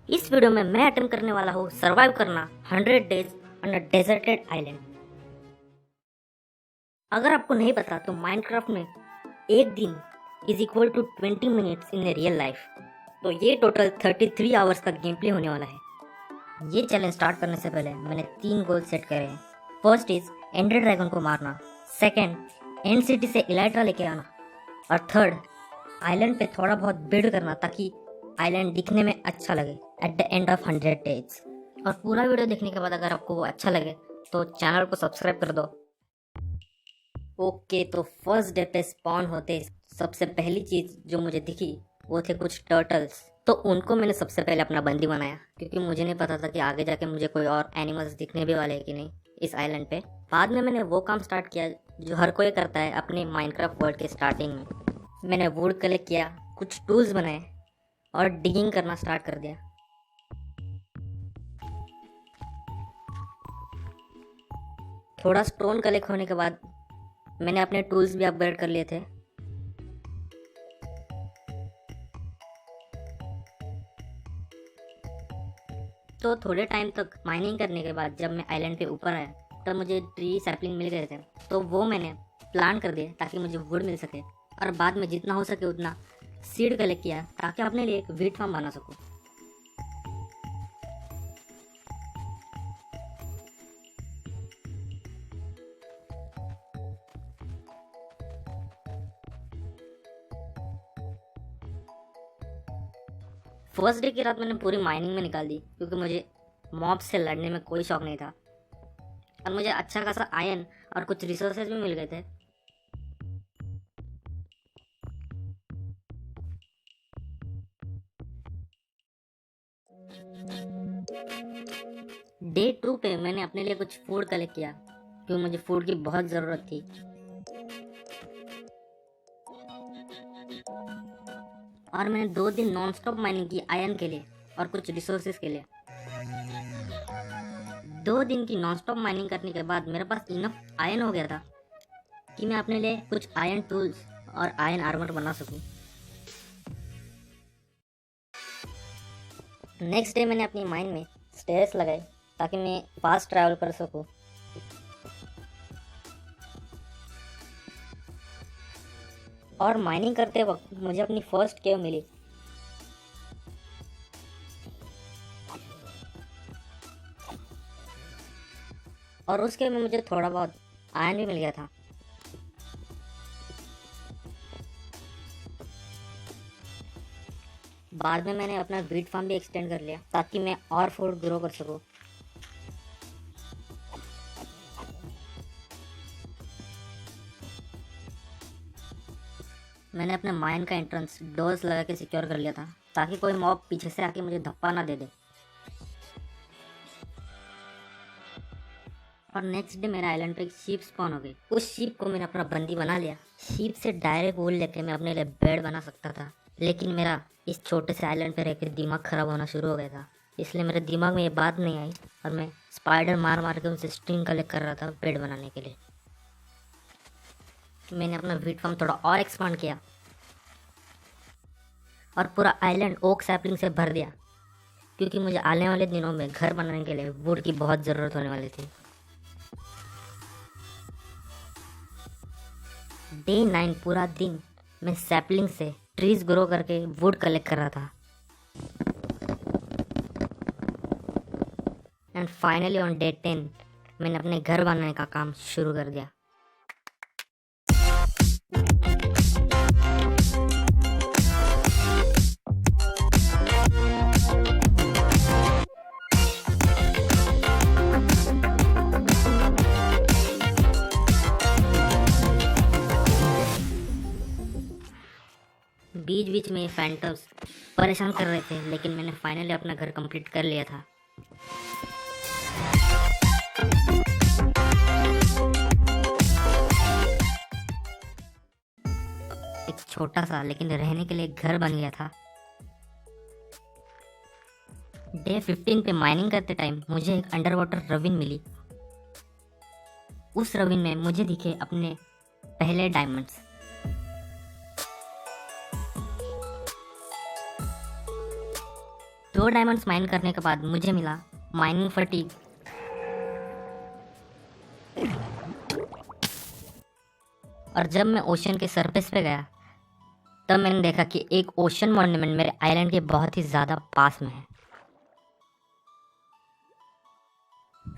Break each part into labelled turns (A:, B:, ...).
A: इस वीडियो में मैं अटेम्प्ट करने वाला हूँ सरवाइव करना 100 days on a deserted island. अगर आपको नहीं पता तो माइनक्राफ्ट में एक दिन is equal to 20 minutes in real life. तो ये टोटल 33 आवर्स का गेम प्ले होने वाला है। ये चैलेंज स्टार्ट करने से पहले मैंने 3 गोल सेट करे हैं। फर्स्ट इज एंडर ड्रैगन को मारना, सेकंड एंड सिटी से इलाइट्रा लेके आना, और थर्ड आइलैंड पे थोड़ा बहुत बिल्ड करना ताकि आइलैंड दिखने में अच्छा लगे at the end of 100 days. और पूरा वीडियो देखने के बाद अगर आपको वो अच्छा लगे तो चैनल को सब्सक्राइब कर दो। ओके, तो फर्स्ट डे पे स्पॉन होते सबसे पहली चीज जो मुझे दिखी वो थे कुछ टर्टल्स। तो उनको मैंने सबसे पहले अपना बंदी बनाया क्योंकि मुझे नहीं पता था कि आगे जाके मुझे कोई और एनिमल्स दिखने भी वाले हैं कि नहीं इस आइलैंड पे। बाद में मैंने वो काम स्टार्ट किया जो हर कोई करता है अपने माइनक्राफ्ट वर्ल्ड के स्टार्टिंग में। मैंने वुड कलेक्ट किया, कुछ टूल्स बनाए और डिगिंग करना स्टार्ट कर दिया। थोड़ा स्टोन कलेक्ट होने के बाद मैंने अपने टूल्स भी अपग्रेड कर लिए थे। तो थोड़े टाइम तक माइनिंग करने के बाद जब मैं आइलैंड पे ऊपर आया तब मुझे ट्री सैपलिंग मिल गए थे, तो वो मैंने प्लांट कर दिए ताकि मुझे वुड मिल सके। और बाद में जितना हो सके उतना सीड कलेक्ट किया ताकि अपने लिए एक वीट फार्म बना सकूं। फर्स्ट डे की रात मैंने पूरी माइनिंग में निकाल दी क्योंकि मुझे मॉब से लड़ने में कोई शौक नहीं था और मुझे अच्छा खासा आयरन और कुछ रिसोर्सेज भी मिल गए थे। डे 2 पे मैंने अपने लिए कुछ फूड कलेक्ट किया क्योंकि मुझे फूड की बहुत ज़रूरत थी। और मैंने 2 दिन नॉन स्टॉप माइनिंग की आयरन के लिए और कुछ रिसोर्सेज के लिए। 2 दिन की नॉन स्टॉप माइनिंग करने के बाद मेरे पास इनफ आयरन हो गया था कि मैं अपने लिए कुछ आयरन टूल्स और आयरन आर्मर बना सकूं। नेक्स्ट डे मैंने अपनी माइन में स्टेयर्स लगाए ताकि मैं फास्ट ट्रैवल कर सकूं। और माइनिंग करते वक्त मुझे अपनी फर्स्ट केव मिली। और उस केव में मुझे थोड़ा बहुत आयरन भी मिल गया था। बाद में मैंने अपना वीट फार्म भी एक्सटेंड कर लिया ताकि मैं और फूड ग्रो कर सकूं। मैंने अपने माइन का एंट्रेंस डोर्स लगा के सिक्योर कर लिया था ताकि कोई मॉब पीछे से आके मुझे धप्पा ना दे दे। और नेक्स्ट डे मेरे आइलैंड पे एक शीप स्पॉन हो गई। उस शीप को मैंने अपना बंदी बना लिया। शीप से डायरेक्ट वूल लेके मैं अपने लिए बेड बना सकता था, लेकिन मेरा इस छोटे से आइलैंड पे रहकर दिमाग खराब होना शुरू हो गया था, इसलिए मेरे दिमाग में ये बात नहीं आई और मैं स्पाइडर मार मार के उनसे स्ट्रिंग कलेक्ट कर रहा था बेड बनाने के लिए। मैंने अपना वीट फार्म थोड़ा और एक्सपांड किया और पूरा आइलैंड ओक सैपलिंग से भर दिया क्योंकि मुझे आने वाले दिनों में घर बनाने के लिए वुड की बहुत ज़रूरत होने वाली थी। डे 9 पूरा दिन मैं सैपलिंग से ट्रीज ग्रो करके वुड कलेक्ट कर रहा था। एंड फाइनली ऑन डे 10 मैंने अपने घर बनाने का काम शुरू कर दिया। बीच बीच में फैंटम्स परेशान कर रहे थे, लेकिन मैंने फाइनली अपना घर कंप्लीट कर लिया था। एक छोटा सा लेकिन रहने के लिए घर बन गया था। डे 15 पे माइनिंग करते टाइम मुझे एक अंडर वाटर रविन मिली। उस रविन में मुझे दिखे अपने पहले डायमंड्स। 2 डायमंड्स माइन करने के बाद मुझे मिला माइनिंग फटीग। और जब मैं ओशन के सरफेस पे गया तब मैंने देखा कि एक ओशन मॉन्यूमेंट मेरे आइलैंड के बहुत ही ज़्यादा पास में है।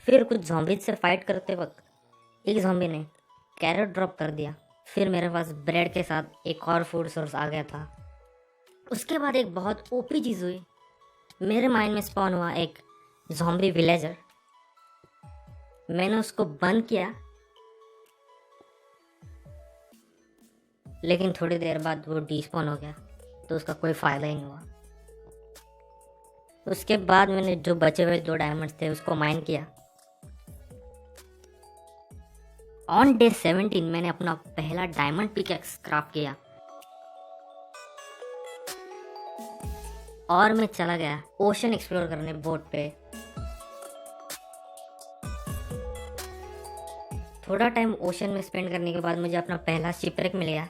A: फिर कुछ ज़ॉम्बीज से फाइट करते वक्त एक ज़ॉम्बी ने कैरेट ड्रॉप कर दिया। फिर मेरे पास ब्रेड के साथ एक और फूड सोर्स आ गया था। उसके बाद एक बहुत ओपी चीज़ हुई, मेरे माइंड में स्पॉन हुआ एक ज़ॉम्बी विलेजर। मैंने उसको बंद किया, लेकिन थोड़ी देर बाद वो डिस्पॉन हो गया, तो उसका कोई फ़ायदा ही नहीं हुआ। उसके बाद मैंने जो बचे हुए 2 डायमंड्स थे उसको माइन किया। ऑन डे 17 मैंने अपना पहला डायमंड पिकैक्स क्राफ्ट किया और मैं चला गया ओशन एक्सप्लोर करने बोट पे। थोड़ा टाइम ओशन में स्पेंड करने के बाद मुझे अपना पहला शिपरेक मिल गया।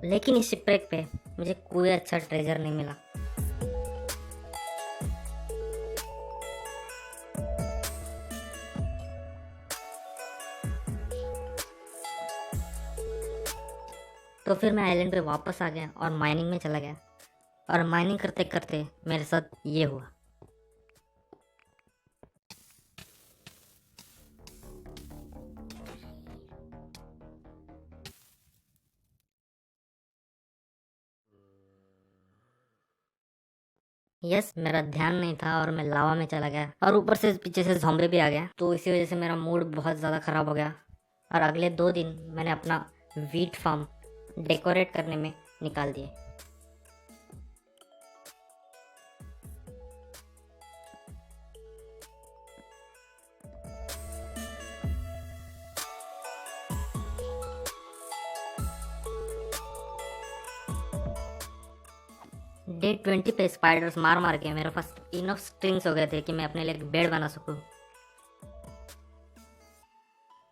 A: लेकिन इस शिपरेक पे मुझे कोई अच्छा ट्रेजर नहीं मिला। तो फिर मैं आइलैंड पे वापस आ गया और माइनिंग में चला गया। और माइनिंग करते करते मेरे साथ ये हुआ। यस, मेरा ध्यान नहीं था और मैं लावा में चला गया और ऊपर से पीछे से ज़ॉम्बी भी आ गया। तो इसी वजह से मेरा मूड बहुत ज़्यादा ख़राब हो गया और अगले 2 दिन मैंने अपना वीट फार्म डेकोरेट करने में निकाल दिए। डे 20 पे स्पाइडर्स मार मार के मेरे पास इनफ स्ट्रिंग्स हो गए थे कि मैं अपने लिए एक बेड बना सकूं।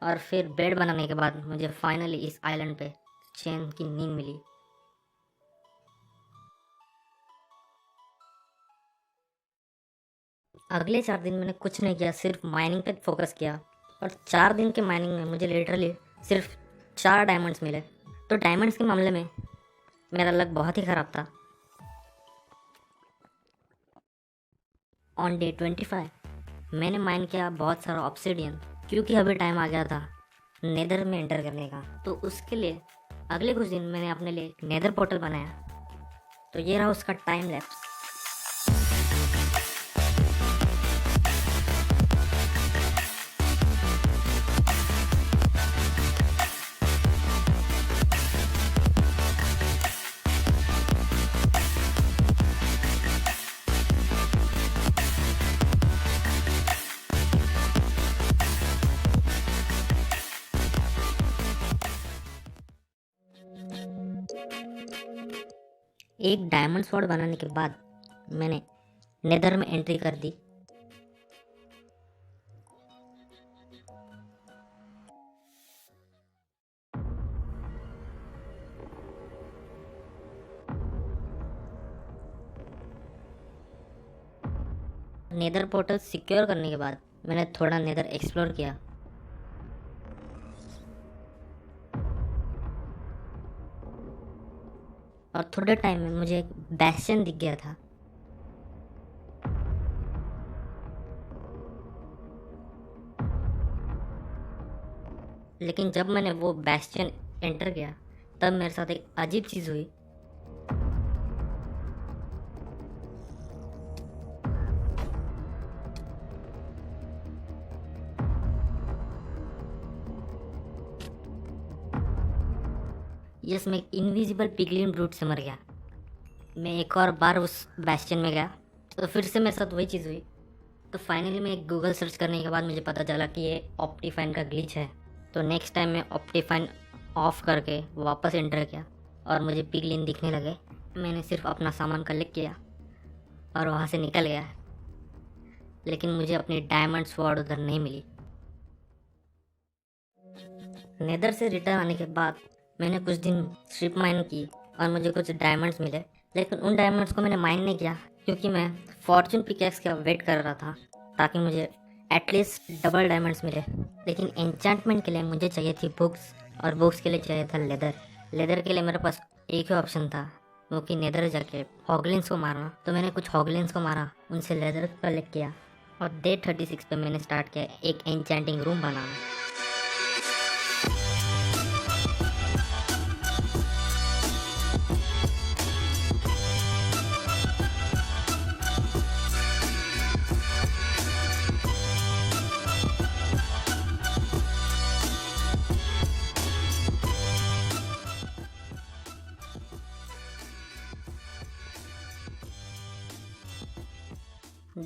A: और फिर बेड बनाने के बाद मुझे फाइनली इस आइलैंड पे चैन की नींद मिली। अगले 4 दिन मैंने कुछ नहीं किया, सिर्फ माइनिंग पे फोकस किया। और 4 दिन के माइनिंग में मुझे लिटरली सिर्फ 4 डायमंड्स मिले। तो डायमंड्स के मामले में मेरा लक बहुत ही ख़राब था। ऑन डे 25 मैंने माइन किया बहुत सारा ऑब्सिडियन, क्योंकि अभी टाइम आ गया था नेदर में एंटर करने का। तो उसके लिए अगले कुछ दिन मैंने अपने लिए एक नेदर पोर्टल बनाया। तो ये रहा उसका टाइम लैप्स। एक डायमंड स्वॉर्ड बनाने के बाद मैंने नेदर में एंट्री कर दी। नेदर पोर्टल सिक्योर करने के बाद मैंने थोड़ा नेदर एक्सप्लोर किया। और थोड़े टाइम में मुझे एक बैस्टियन दिख गया था। लेकिन जब मैंने वो बैस्टियन एंटर किया तब मेरे साथ एक अजीब चीज़ हुई। यस, मैं एक इनविजिबल पिगलिन ब्रूट से मर गया। मैं एक और बार उस बैस्टियन में गया तो फिर से मेरे साथ वही चीज़ हुई। तो फाइनली मैं एक गूगल सर्च करने के बाद मुझे पता चला कि ये ऑप्टिफाइन का ग्लिच है। तो नेक्स्ट टाइम मैं ऑप्टिफाइन ऑफ करके वापस एंटर किया और मुझे पिगलिन दिखने लगे। मैंने सिर्फ अपना सामान कलेक्ट किया और वहाँ से निकल गया। लेकिन मुझे अपनी डायमंड स्वॉर्ड उधर नहीं मिली। नेदर से रिटर्न आने के बाद मैंने कुछ दिन स्ट्रिप माइन की और मुझे कुछ डायमंड्स मिले, लेकिन उन डायमंड्स को मैंने माइन नहीं किया क्योंकि मैं फॉर्चून पिकैक्स का वेट कर रहा था ताकि मुझे एटलीस्ट डबल डायमंड्स मिले। लेकिन एन्चेंटमेंट के लिए मुझे चाहिए थी बुक्स, और बुक्स के लिए चाहिए था लेदर। लेदर के लिए मेरे पास एक ही ऑप्शन था, वो कि नेदर जाके हॉगलिन्स को मारना। तो मैंने कुछ हॉगलिन्स को मारा, उनसे लेदर कलेक्ट किया और डे 36 पे मैंने स्टार्ट किया एक एन्चेंटिंग रूम बनाना।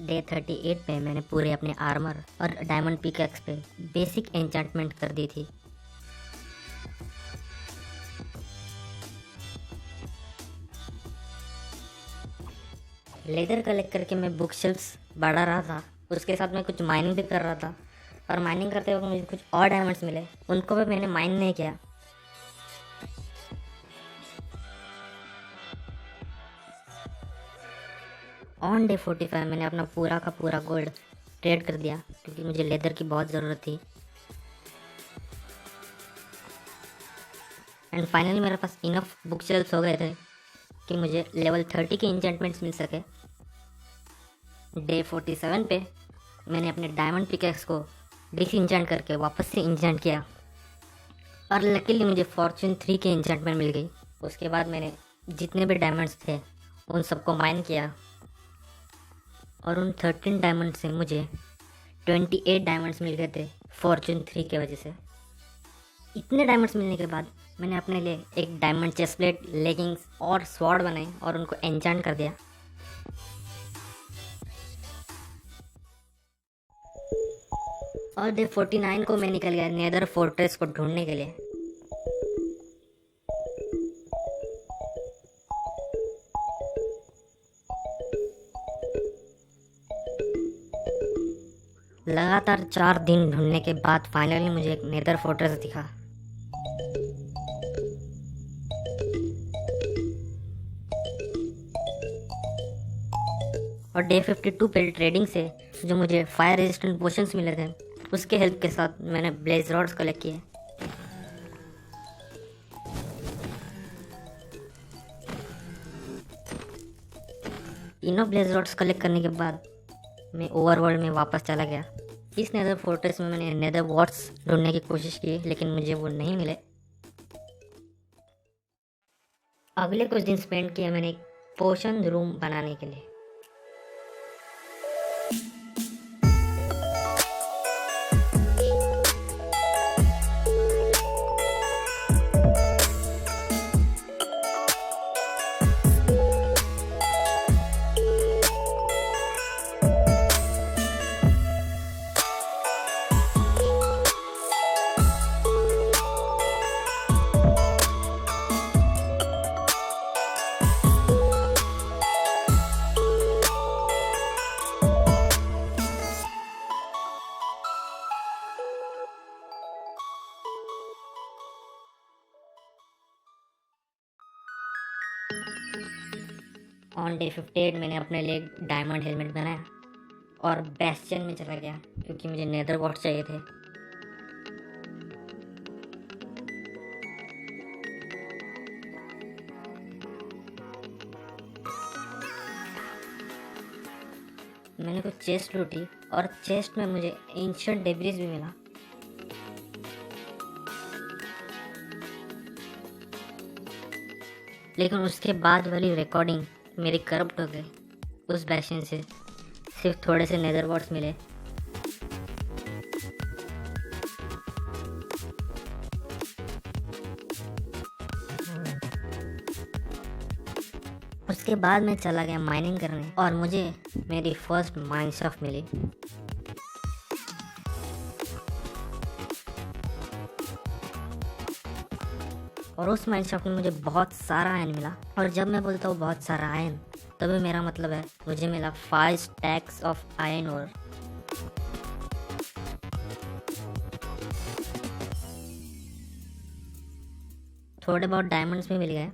A: डे 38 पे मैंने पूरे अपने आर्मर और डायमंड पिकैक्स पे बेसिक एन्चेंटमेंट कर दी थी। लेदर कलेक्ट करके मैं बुक शेल्फ्स बढ़ा रहा था, उसके साथ मैं कुछ माइनिंग भी कर रहा था, और माइनिंग करते वक्त मुझे कुछ और डायमंड्स मिले, उनको भी मैंने माइन नहीं किया। ऑन डे 45 मैंने अपना पूरा का पूरा गोल्ड ट्रेड कर दिया क्योंकि मुझे लेदर की बहुत ज़रूरत थी। एंड फाइनली मेरे पास इनफ बुक शेल्फ्स हो गए थे कि मुझे लेवल 30 के इंचेंटमेंट्स मिल सके। डे 47 पे मैंने अपने डायमंड पिकैक्स को डिसइंचेंट करके वापस से इंचेंट किया और लकीली मुझे फॉर्चून 3 के इंचेंटमेंट मिल गई। उसके बाद मैंने जितने भी डायमंड्स थे उन सबको माइन किया और उन 13 डायमंड से मुझे 28 डायमंड्स मिल गए थे फॉर्चून 3 की वजह से। इतने डायमंड्स मिलने के बाद मैंने अपने लिए एक डायमंड चेस्ट प्लेट, लेगिंग्स और स्वॉर्ड बनाए और उनको एन्चेंट कर दिया। और डे 49 को मैं निकल गया नेदर फोर्ट्रेस को ढूंढने के लिए। लगातार 4 दिन ढूंढने के बाद फाइनली मुझे एक नेदर फोर्ट्रेस दिखा। और डे 52 पे ट्रेडिंग से जो मुझे फायर रेजिस्टेंट पोशंस मिले थे उसके हेल्प के साथ मैंने ब्लेज रॉड्स कलेक्ट किए। तीनों ब्लेज रॉड्स कलेक्ट करने के बाद मैं ओवरवर्ल्ड में वापस चला गया। इस नेदर फोर्ट्रेस में मैंने नेदर वॉर्ड्स ढूंढने की कोशिश की लेकिन मुझे वो नहीं मिले। अगले कुछ दिन स्पेंड किए मैंने एक पोशन रूम बनाने के लिए। ऑन डे 58 मैंने अपने लिए डायमंड हेलमेट बनाया और बेस्टियन में चला गया क्योंकि मुझे नेदर वॉर्ड्स चाहिए थे। मैंने कुछ चेस्ट लूटी और चेस्ट में मुझे एंशिएंट डेब्रिस भी मिला। लेकिन उसके बाद वाली रिकॉर्डिंग मेरी करप्ट हो गई। उस बैशन से सिर्फ थोड़े से नेदर वॉर्ड्स मिले। उसके बाद मैं चला गया माइनिंग करने और मुझे मेरी फर्स्ट माइन शाफ्ट मिली। और उस माइन शाफ्ट में मुझे बहुत सारा आयन मिला। और जब मैं बोलता हूँ बहुत सारा आयन तभी मेरा मतलब है मुझे मिला 5 स्टैक्स ऑफ आयन ओर। थोड़े बहुत डायमंड्स भी मिल गए।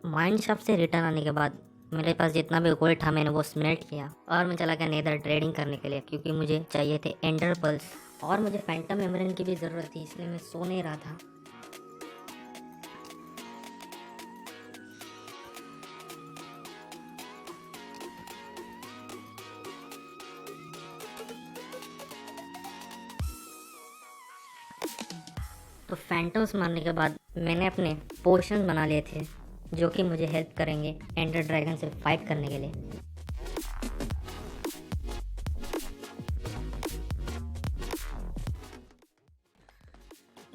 A: माइंड शाफ्ट से रिटर्न आने के बाद मेरे पास जितना भी गोल्ड था मैंने वो स्मेल्ट किया और मैं चला गया नेदर ट्रेडिंग करने के लिए, क्योंकि मुझे चाहिए थे एंडर पल्स और मुझे फैंटम एमरल्ड की भी ज़रूरत थी, इसलिए मैं सो नहीं रहा था। तो फैंटम्स मारने के बाद मैंने अपने पोशन बना लिए थे जो कि मुझे हेल्प करेंगे एंडर ड्रैगन से फाइट करने के लिए।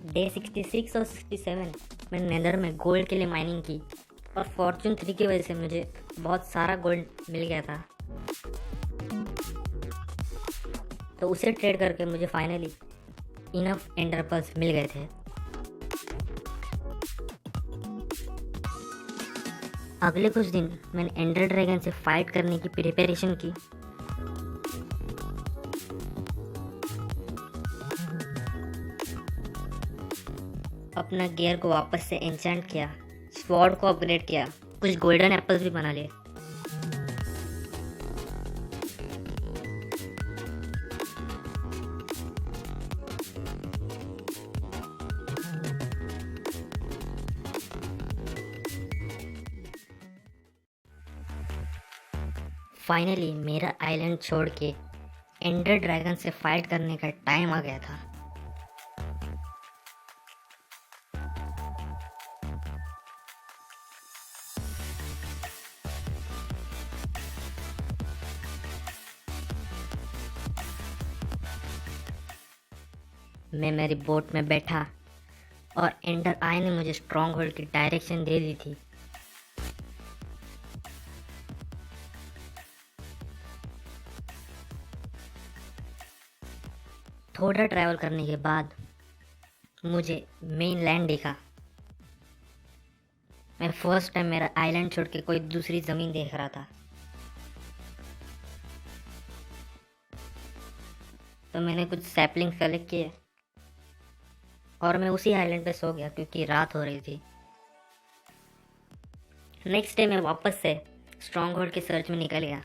A: डे 66 और 67 मैंने नेदर में गोल्ड के लिए माइनिंग की और फॉर्चून 3 की वजह से मुझे बहुत सारा गोल्ड मिल गया था। तो उसे ट्रेड करके मुझे फाइनली इनफ एंडर पर्ल्स मिल गए थे। अगले कुछ दिन मैंने एंडर ड्रैगन से फाइट करने की प्रिपरेशन की। अपना गियर को वापस से एन्चेंट किया, स्वॉर्ड को अपग्रेड किया, कुछ गोल्डन एप्पल्स भी बना लिए। फाइनली मेरा आइलैंड छोड़ के एंडर ड्रैगन से फाइट करने का टाइम आ गया था। मैं मेरी बोट में बैठा और एंडर आई ने मुझे स्ट्रॉन्ग होल्ड की डायरेक्शन दे दी थी। थोड़ा ट्रैवल करने के बाद मुझे मेन लैंड दिखा। मैं फर्स्ट टाइम मेरा आइलैंड छोड़ के कोई दूसरी ज़मीन देख रहा था। तो मैंने कुछ सैपलिंग कलेक्ट किए और मैं उसी आइलैंड पे सो गया क्योंकि रात हो रही थी। नेक्स्ट डे मैं वापस से स्ट्रॉन्ग होल्ड की सर्च में निकल गया।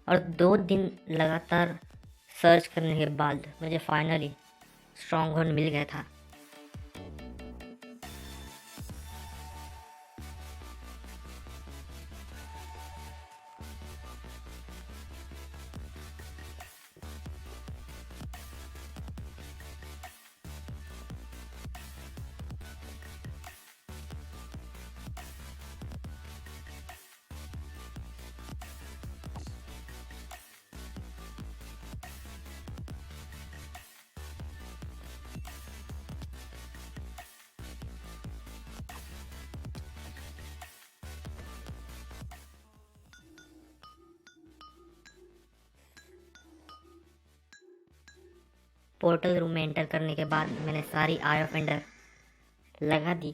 A: और 2 दिन लगातार सर्च करने के बाद मुझे फाइनली स्ट्रॉन्ग होल्ड मिल गया था। पोर्टल रूम में एंटर करने के बाद मैंने सारी आई ऑफ एंडर लगा दी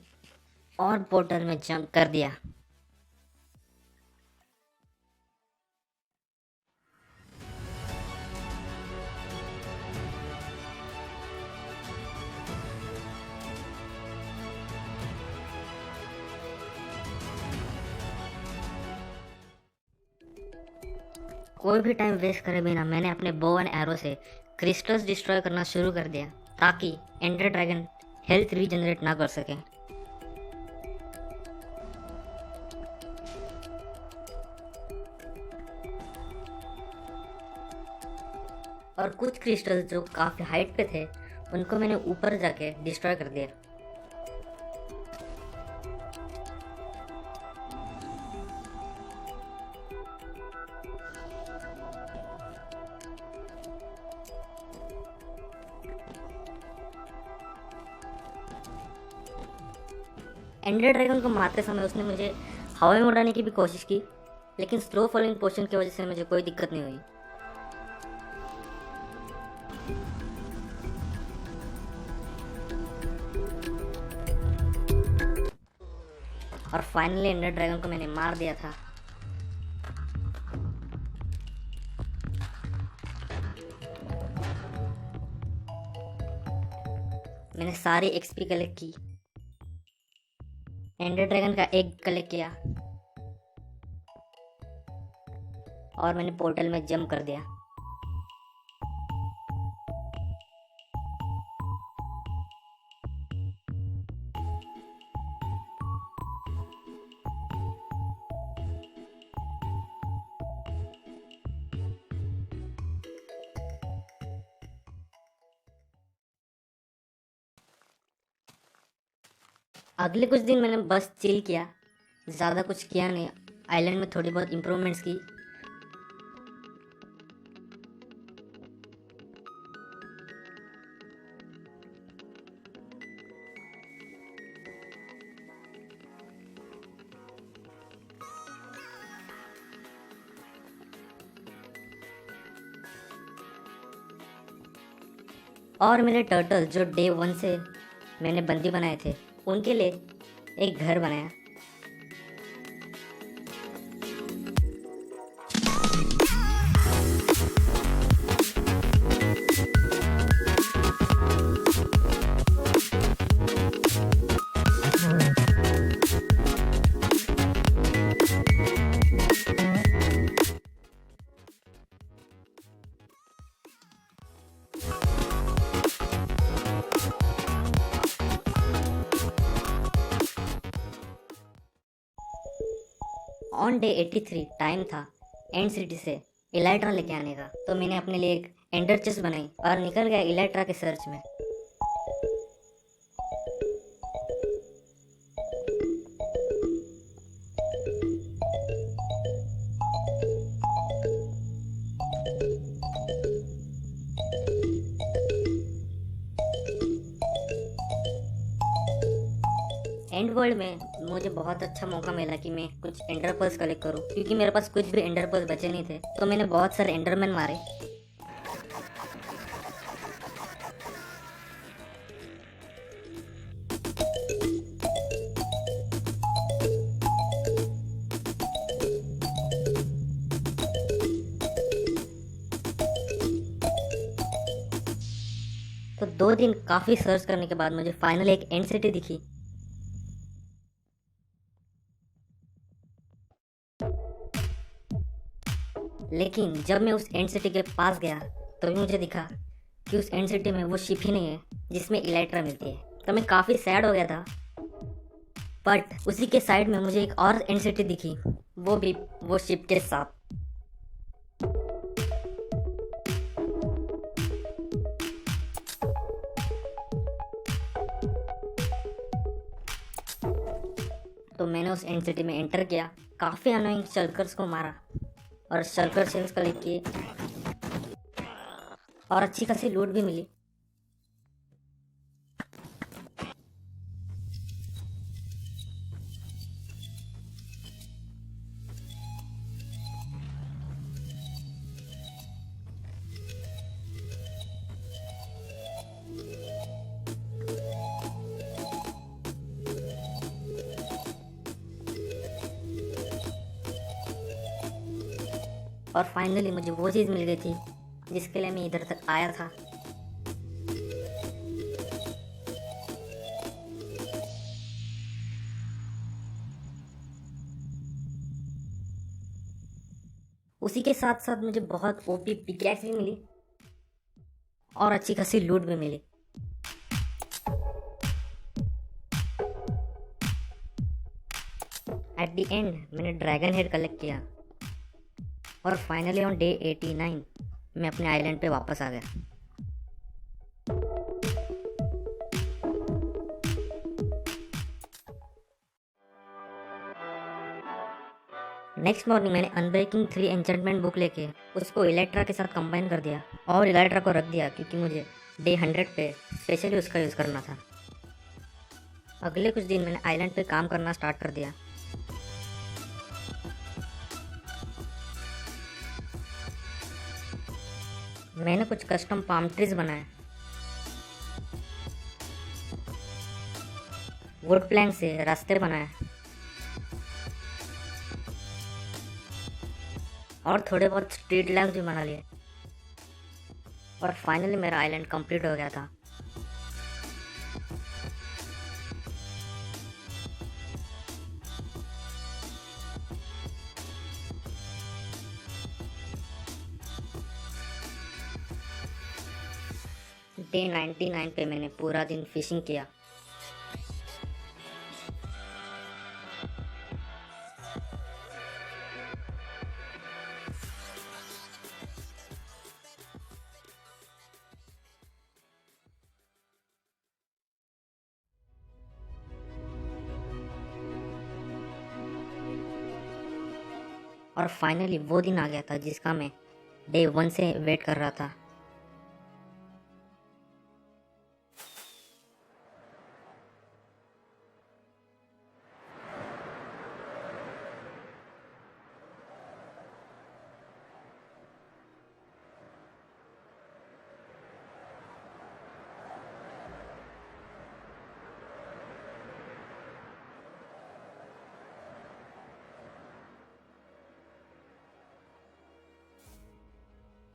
A: और पोर्टल में जंप कर दिया। कोई भी टाइम वेस्ट करे बिना मैंने अपने बो एंड एरो से क्रिस्टल्स डिस्ट्रॉय करना शुरू कर दिया ताकि एंडर ड्रैगन हेल्थ रीजनरेट ना कर सके। और कुछ क्रिस्टल्स जो काफी हाइट पे थे उनको मैंने ऊपर जाके डिस्ट्रॉय कर दिया। एंडर ड्रैगन को मारते समय उसने मुझे हवा में उड़ाने की भी कोशिश की, लेकिन स्लो फॉलोइंग पोशन की वजह से मुझे कोई दिक्कत नहीं हुई। और फाइनली एंडर ड्रैगन को मैंने मार दिया था। मैंने सारी एक्सपी कलेक्ट की, एंडर ड्रैगन का एग कलेक्ट किया और मैंने पोर्टल में जंप कर दिया। अगले कुछ दिन मैंने बस चिल किया, ज़्यादा कुछ किया नहीं। आइलैंड में थोड़ी बहुत इम्प्रूवमेंट्स की। और मेरे टर्टल जो डे 1 से मैंने बंदी बनाए थे, उनके लिए एक घर बनाया। ऑन डे 83 टाइम था एंड सिटी से इलाइट्रा लेके आने का, तो मैंने अपने लिए एक एंडर चेस्ट बनाई और निकल गया इलाइट्रा के सर्च में। एंड वर्ल्ड में मुझे बहुत अच्छा मौका मिला कि मैं कुछ एंडर पर्ल्स कलेक्ट करूं, क्योंकि मेरे पास कुछ भी एंडर पर्ल्स बचे नहीं थे, तो मैंने बहुत सारे एंडरमैन मारे। तो 2 दिन काफ़ी सर्च करने के बाद मुझे फाइनली एक एंड सिटी दिखी। लेकिन जब मैं उस एंड सिटी के पास गया तो मुझे दिखा कि उस एंड सिटी में वो शिप ही नहीं है जिसमें इलाइट्रा मिलती है। तो मैं काफ़ी सैड हो गया था। बट उसी के साइड में मुझे एक और एंड सिटी दिखी, वो भी वो शिप के साथ। तो मैंने उस एंड सिटी में एंटर किया, काफ़ी अनोइंग शल्कर्स को मारा और शल्कर शेल्स कलेक्ट किए और अच्छी खासी लूट भी मिली। और फाइनली मुझे वो चीज़ मिल गई थी जिसके लिए मैं इधर तक आया था। उसी के साथ साथ मुझे बहुत ओपी पिकैक्स भी मिली और अच्छी खासी लूट भी मिली। एट द एंड मैंने ड्रैगन हेड कलेक्ट किया और फाइनली ऑन डे 89 मैं अपने आइलैंड पे वापस आ गया। नेक्स्ट मॉर्निंग मैंने अनब्रेकिंग 3 एन्चेंटमेंट बुक लेके उसको इलेक्ट्रा के साथ कंबाइन कर दिया और इलेक्ट्रा को रख दिया, क्योंकि मुझे डे 100 पे स्पेशली उसका यूज़ करना था। अगले कुछ दिन मैंने आइलैंड पे काम करना स्टार्ट कर दिया। मैंने कुछ कस्टम पाम ट्रीज बनाए, वुड प्लैंक से रास्ते बनाए और थोड़े बहुत स्ट्रीट लैम्प्स भी बना लिए और फाइनली मेरा आइलैंड कंप्लीट हो गया था। डे 99 पे मैंने पूरा दिन फिशिंग किया। और फाइनली वो दिन आ गया था जिसका मैं डे 1 से वेट कर रहा था।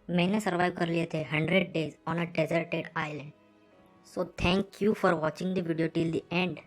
A: मैंने सर्वाइव कर लिए थे 100 days on a deserted island. So thank you for watching the video till the end.